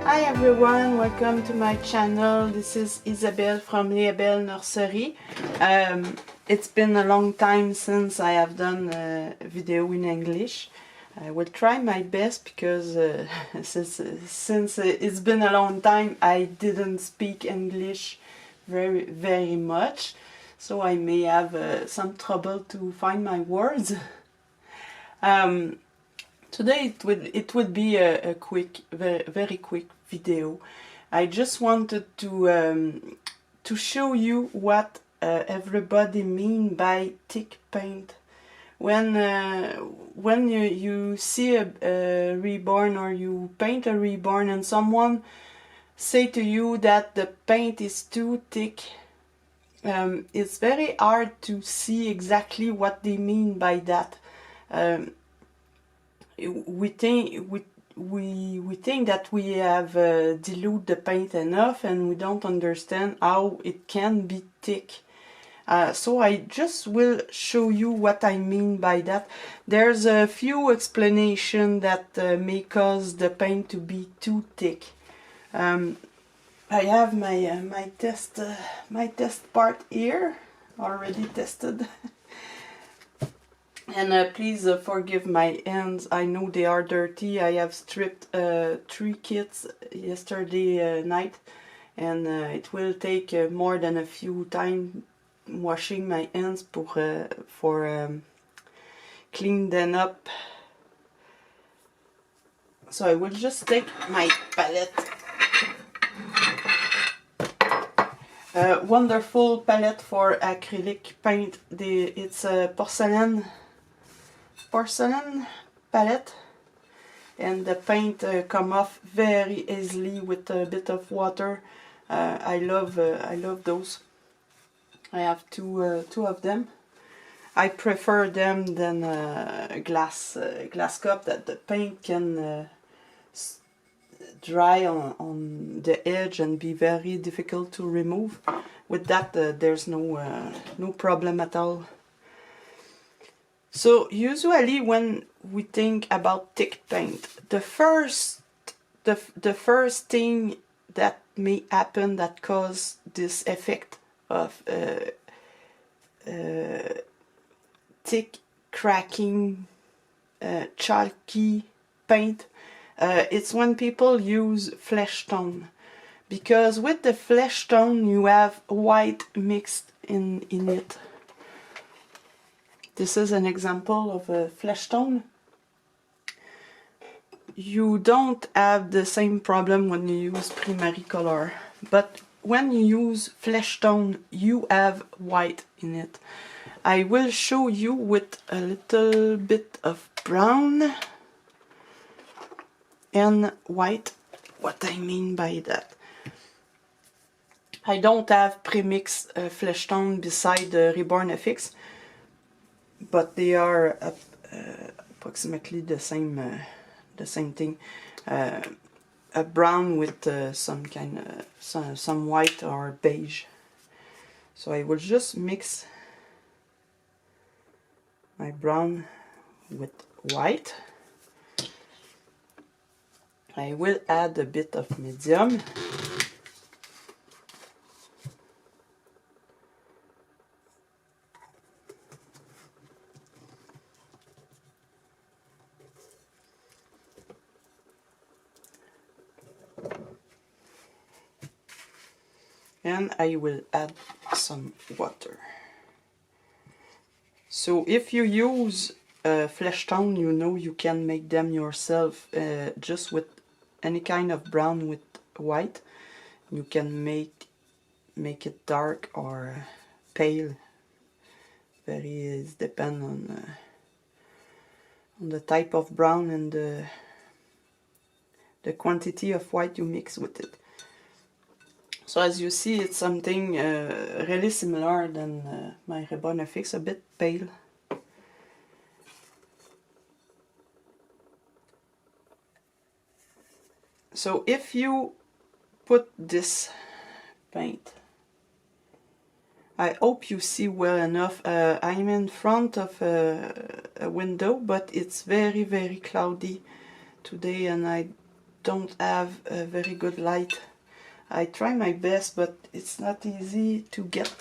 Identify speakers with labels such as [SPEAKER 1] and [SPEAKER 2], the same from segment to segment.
[SPEAKER 1] Hi everyone, welcome to my channel. This is Isabelle from Isabelle Nursery. It's been a long time since I have done a video in English. I will try my best because since it's been a long time I didn't speak English very much, so I may have some trouble to find my words. Today it would be a quick, very quick video. I just wanted to show you what everybody mean by thick paint. When you see a reborn or you paint a reborn and someone say to you that the paint is too thick, it's very hard to see exactly what they mean by that. We think that we have diluted the paint enough, and we don't understand how it can be thick. So I just will show you what I mean by that. There's a few explanations that may cause the paint to be too thick. I have my test part here, already tested. And please forgive my hands, I know they are dirty. I have stripped 3 kits yesterday night, and it will take more than a few times washing my hands for clean them up. So I will just take my palette. Wonderful palette for acrylic paint. It's a porcelain palette, and the paint come off very easily with a bit of water. I love those. I have two of them. I prefer them than a glass cup that the paint can dry on the edge and be very difficult to remove. With that there's no problem at all. So usually when we think about thick paint, the first thing that may happen that cause this effect of thick, cracking, chalky paint, it's when people use flesh tone, because with the flesh tone you have white mixed in it. This is an example of a flesh tone. You don't have the same problem when you use primary color, but when you use flesh tone you have white in it. I will show you with a little bit of brown and white what I mean by that. I don't have premix flesh tone beside the Reborn FX, but they are approximately the same thing. A brown with some kind of some white or beige. So I will just mix my brown with white. I will add a bit of medium. And I will add some water. So if you use flesh tone, you know you can make them yourself just with any kind of brown with white. You can make it dark or pale. Very depend on the type of brown and the quantity of white you mix with it. So as you see, it's something really similar than my Reborn FX, a bit pale. So if you put this paint, I hope you see well enough. I'm in front of a window, but it's very cloudy today, and don't have a very good light. I try my best, but it's not easy to get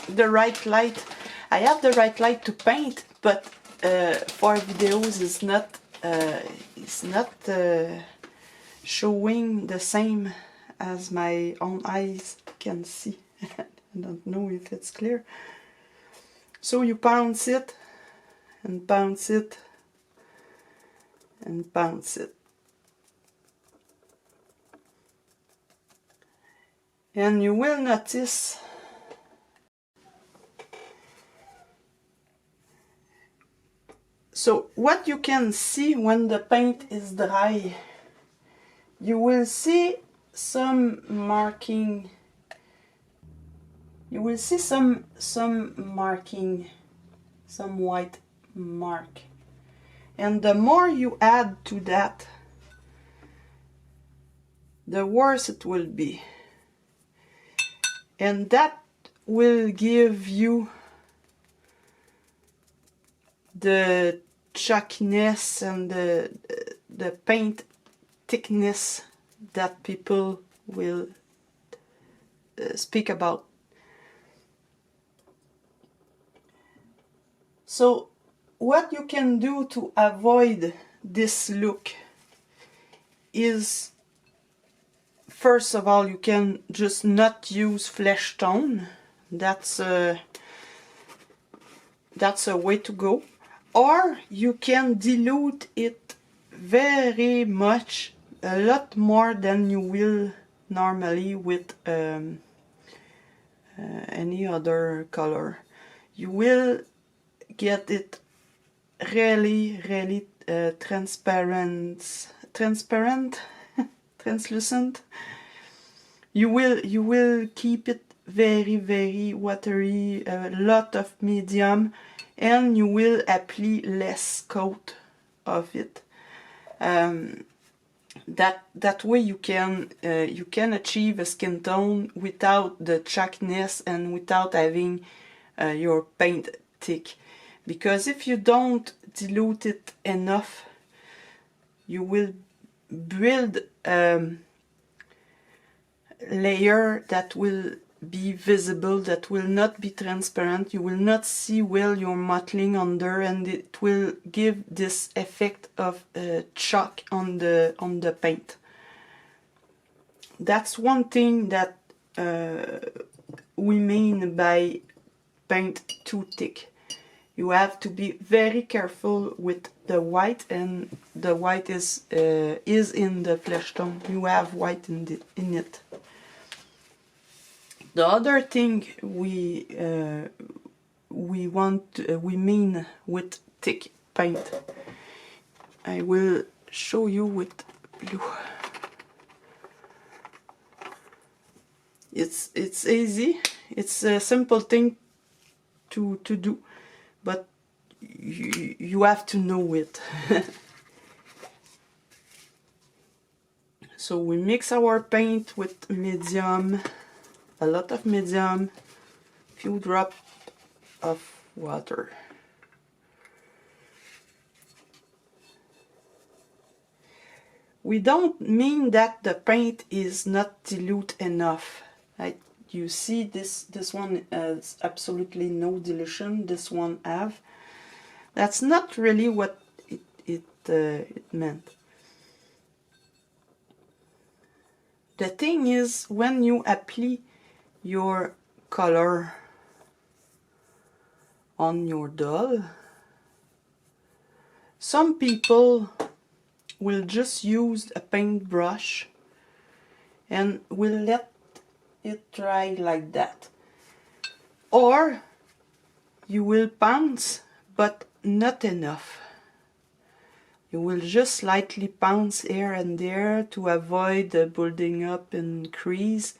[SPEAKER 1] the right light. I have the right light to paint, but for videos it's not showing the same as my own eyes can see. I don't know if it's clear. So you bounce it and bounce it and bounce it. And you will notice so what you can see when the paint is dry, you will see some marking. You will see some marking, some white mark. And the more you add to that, the worse it will be. And that will give you the chalkiness and the paint thickness that people will speak about. So what you can do to avoid this look is, first of all, you can just not use flesh tone. That's a way to go. Or you can dilute it very much, a lot more than you will normally with any other color. You will get it really translucent. You will keep it very watery, a lot of medium, and you will apply less coat of it. That way you can achieve a skin tone without the chalkiness and without having your paint thick. Because if you don't dilute it enough, you will build layer that will be visible, that will not be transparent. You will not see well your mottling under, and it will give this effect of chalk on the paint. That's one thing that we mean by paint too thick. You have to be very careful with the white, and the white is in the flesh tone. You have white in it. The other thing we mean with thick paint, I will show you with blue. It's easy. It's a simple thing to do, but you have to know it. So we mix our paint with medium, a lot of medium, few drops of water. We don't mean that the paint is not dilute enough. Like you see, this one has absolutely no dilution. This one have. That's not really what it meant. The thing is, when you apply your color on your doll, some people will just use a paintbrush and will let it dry like that. Or you will pounce, but not enough. You will just slightly pounce here and there to avoid the building up and crease,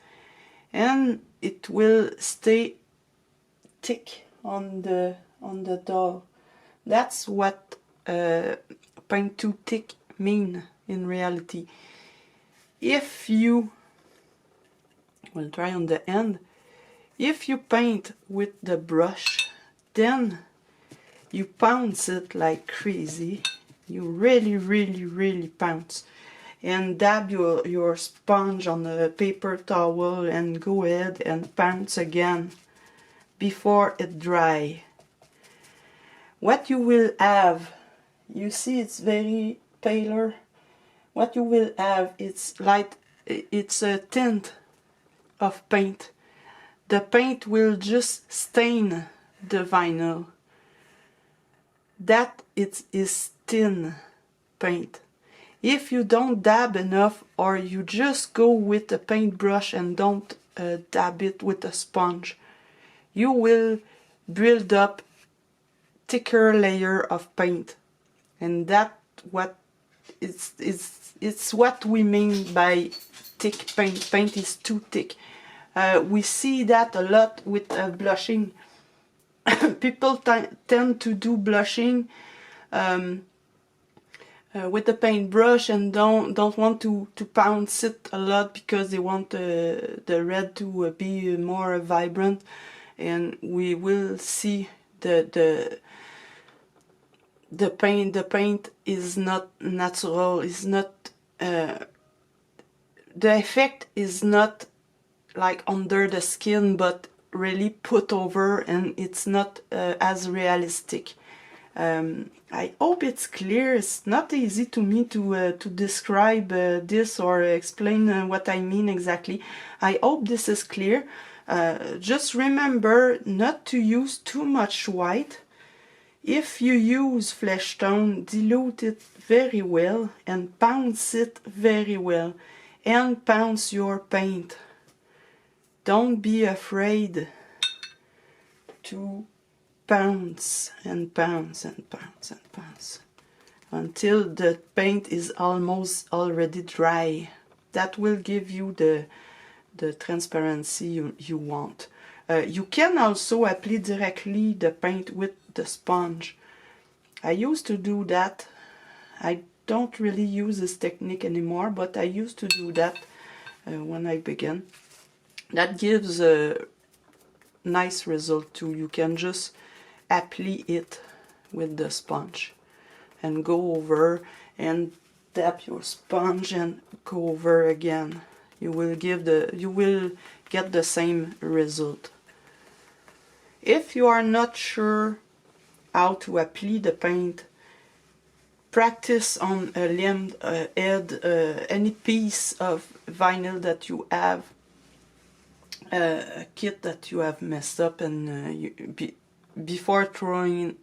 [SPEAKER 1] and it will stay thick on the doll. That's what paint too thick mean in reality. If you will try on the end, if you paint with the brush, then you pounce it like crazy. You really pounce, and dab your sponge on a paper towel and go ahead and pounce again before it dry. What you will have, you see it's very paler. What you will have, it's a tint of paint. The paint will just stain the vinyl. That it is thin paint. If you don't dab enough, or you just go with a paintbrush and don't dab it with a sponge, you will build up thicker layer of paint, and that what it's what we mean by thick paint. Paint is too thick. We see that a lot with blushing. People tend to do blushing with the paintbrush and don't want to pounce it a lot because they want the red to be more vibrant, and we will see the paint is not natural, is not the effect is not like under the skin, but really put over, and it's not as realistic. I hope it's clear. It's not easy to me to describe this or explain what I mean exactly. I hope this is clear. Just remember not to use too much white. If you use flesh tone, dilute it very well and pounce it very well, and pounce your paint. Don't be afraid to pounce and pounce and pounce and pounce until the paint is almost already dry. That will give you the transparency you want. You can also apply directly the paint with the sponge. I used to do that. I don't really use this technique anymore, but I used to do that when I began. That gives a nice result too. You can just apply it with the sponge and go over and tap your sponge and go over again. You will get the same result. If you are not sure how to apply the paint, practice on a limb, head, any piece of vinyl that you have, a kit that you have messed up, and before throwing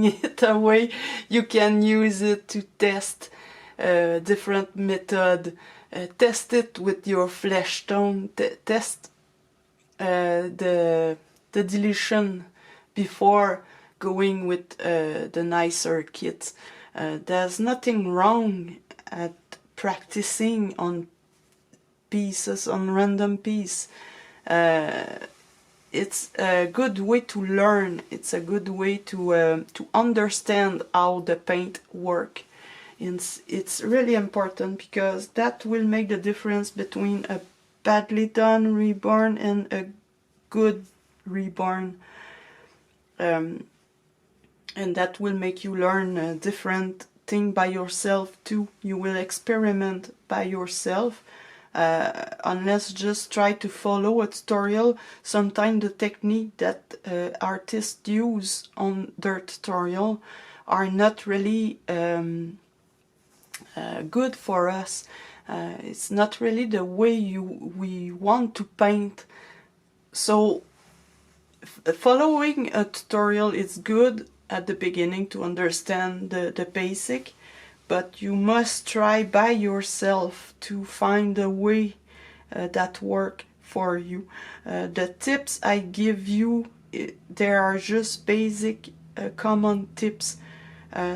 [SPEAKER 1] it away, you can use it to test different method. Test it with your flesh tone. Test the dilution before going with the nicer kits. There's nothing wrong at practicing on pieces, on random piece. It's a good way to learn. It's a good way to understand how the paint works. It's really important because that will make the difference between a badly done reborn and a good reborn. And that will make you learn a different thing by yourself too. You will experiment by yourself. Unless just try to follow a tutorial. Sometimes the technique that artists use on their tutorial are not really good for us. It's not really the way we want to paint. So following a tutorial is good at the beginning to understand the basic, but you must try by yourself to find a way that works for you. The tips I give you, they are just basic common tips.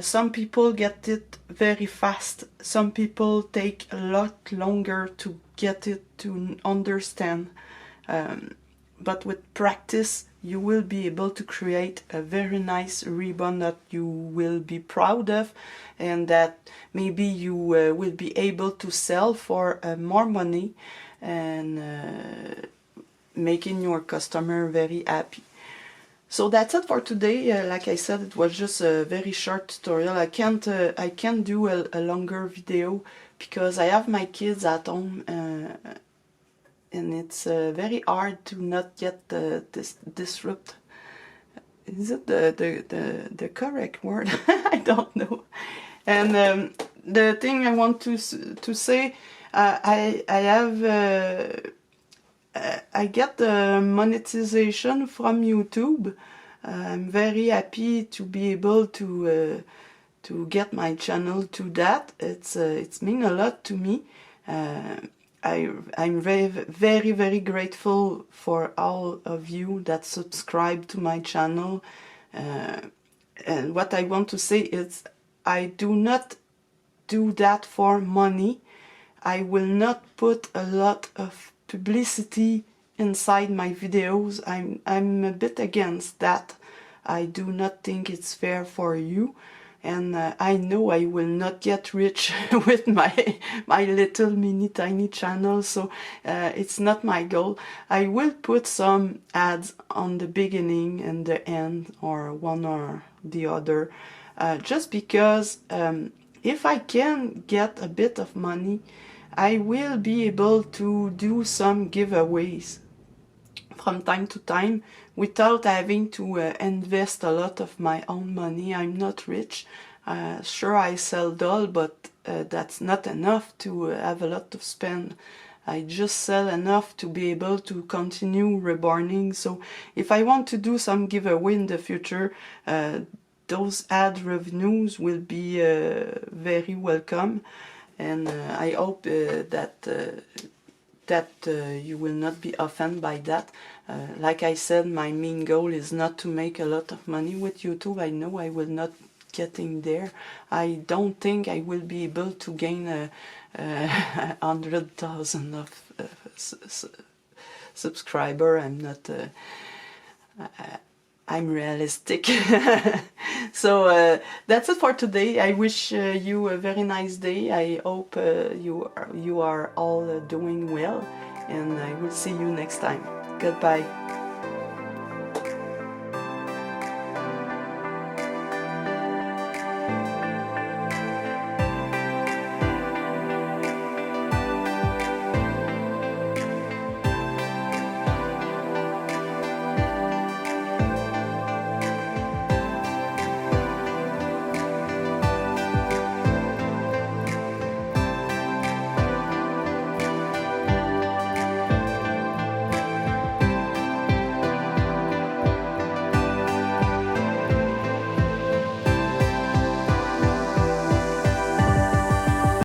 [SPEAKER 1] Some people get it very fast. Some people take a lot longer to get it to understand. But with practice, you will be able to create a very nice ribbon that you will be proud of, and that maybe you will be able to sell for more money, and making your customer very happy. So that's it for today. Like I said, it was just a very short tutorial. I can't do a longer video because I have my kids at home, and it's very hard to not get disrupt. Is it the correct word? I don't know. And the thing I want to say, I get the monetization from YouTube. I'm very happy to be able to get my channel to that. It's mean a lot to me. I'm very grateful for all of you that subscribe to my channel. And what I want to say is, I do not do that for money. I will not put a lot of publicity inside my videos. I'm a bit against that. I do not think it's fair for you. And I know I will not get rich with my little mini tiny channel, so it's not my goal. I will put some ads on the beginning and the end, or one or the other, just because if I can get a bit of money, I will be able to do some giveaways from time to time without having to invest a lot of my own money. I'm not rich. Sure, I sell doll, but that's not enough to have a lot to spend. I just sell enough to be able to continue reborning. So if I want to do some giveaway in the future, those ad revenues will be very welcome. And I hope that you will not be offended by that. Like I said, my main goal is not to make a lot of money with YouTube. I know I will not getting there. I don't think I will be able to gain 100,000 of subscriber. I'm not. I'm realistic. So that's it for today. I wish you a very nice day. I hope you are all doing well, and I will see you next time. Goodbye.